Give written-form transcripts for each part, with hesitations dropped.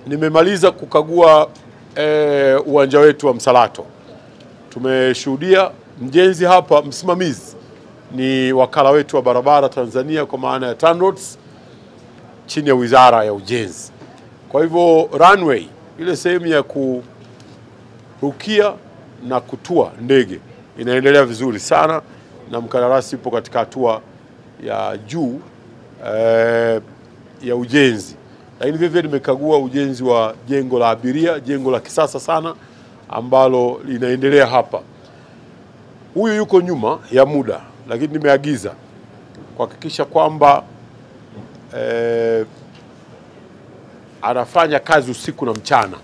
Nimemaliza kukagua uwanja wetu wa Msalato. Tumeshuhudia mjenzi hapa, msimamizi ni wakala wetu wa barabara Tanzania kwa maana ya TANROADS chini ya Wizara ya Ujenzi. Kwa hivyo runway, ile sehemu ya kurukia na kutua ndege inaendelea vizuri sana na mkandarasi yupo katika hatua ya juu ya ujenzi. Lakini vivyo nimekagua ujenzi wa jengo la abiria, jengo la kisasa sana ambalo linaendelea hapa. Huyu yuko nyuma ya muda, lakini nimeagiza kuhakikisha kwamba anafanya kazi usiku na mchana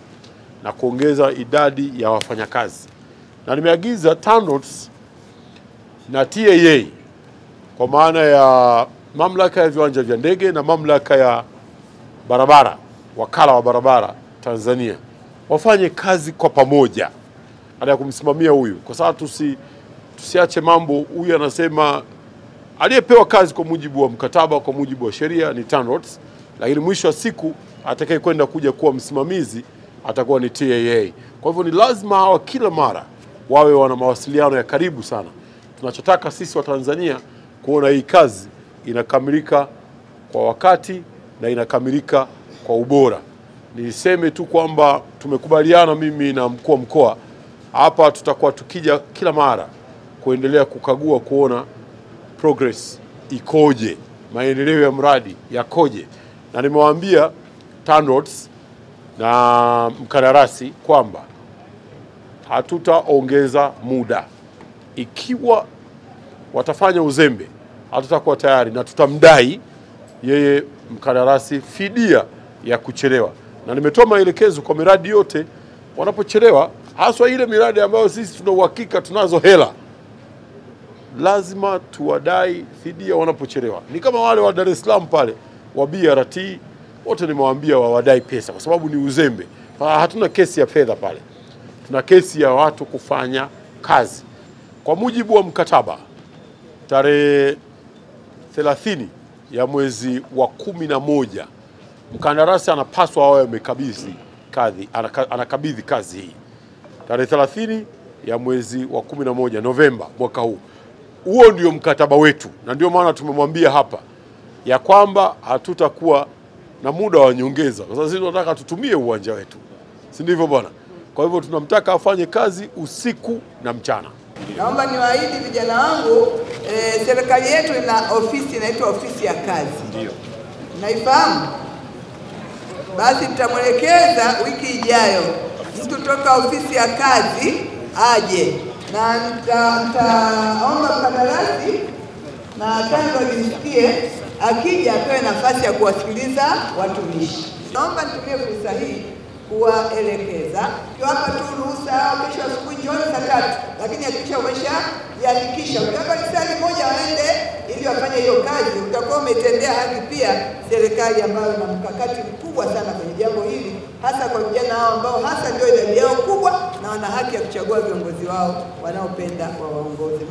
na kuongeza idadi ya wafanyakazi. Na nimeagiza TANROADS na TAA kwa maana ya mamlaka ya viwanja vya ndege na mamlaka ya barabara, wakala wa barabara Tanzania, wafanye kazi kwa pamoja ya kumsimamia huyu, kwa sababu tusiache mambo. Huyu anasema aliyepewa kazi kwa mujibu wa mkataba, kwa mujibu wa sheria ni TANROADS, lakini mwisho wa siku atakaye kwenda kuja kuwa msimamizi atakuwa ni TAA. Kwa hivyo ni lazima hawa kila mara wawe wana mawasiliano ya karibu sana. Tunachotaka sisi wa Tanzania kuona hii kazi inakamilika kwa wakati na inakamilika kwa ubora. Niseme tu kwamba tumekubaliana mimi na mkuu wa mkoa hapa, tutakuwa tukija kila mara kuendelea kukagua kuona progress ikoje, maendeleo ya mradi yakoje. Na nimewaambia TANROADS na mkandarasi kwamba hatutaongeza muda. Ikiwa watafanya uzembe, hatutakuwa tayari na tutamdai yeye mkandarasi fidia ya kuchelewa. Na nimetoa maelekezo kwa miradi yote, wanapochelewa, haswa ile miradi ambayo sisi tuna uhakika tunazo hela, lazima tuwadai fidia wanapochelewa. Ni kama wale wa Dar es Salaam pale wa BRT, wote nimewaambia wawadai pesa kwa sababu ni uzembe. Hatuna kesi ya fedha pale, tuna kesi ya watu kufanya kazi. Kwa mujibu wa mkataba, tarehe 30 ya mwezi wa 11 mkandarasi anapaswa awe amekabidhi kazi, anakabidhi kazi hii tarehe 30 ya mwezi wa 11 Novemba mwaka huu. Huo ndio mkataba wetu, na ndio maana tumemwambia hapa ya kwamba hatutakuwa na muda wa nyongeza, kwa sababu sisi tunataka tutumie uwanja wetu, si ndivyo bwana? Kwa hivyo tunamtaka afanye kazi usiku na mchana. Naomba niwaahidi vijana wangu, serikali yetu ina ofisi inaitwa ofisi ya kazi. Ndio. Naifahamu? Basi tutamwelekeza wiki ijayo mtu toka ofisi ya kazi aje, na nitaomba mkandarasi na TANROADS nisikie, akija apewe nafasi ya kuwasikiliza watumishi. Naomba nitumie fursa hii kuwaelekeza, kiwapa tu ruhusa kesho asubuhi jioni saa 3, lakini hakikisha umeshajiandikisha. Ukiwapa lisali moja waende ili wafanye hiyo kazi, utakuwa umetendea haki pia serikali ambayo ina mkakati mkubwa sana kwenye jambo hili, hasa kwa vijana hao ambao hasa ndio idadi yao kubwa na wana haki ya kuchagua viongozi wao wanaopenda wawaongoze.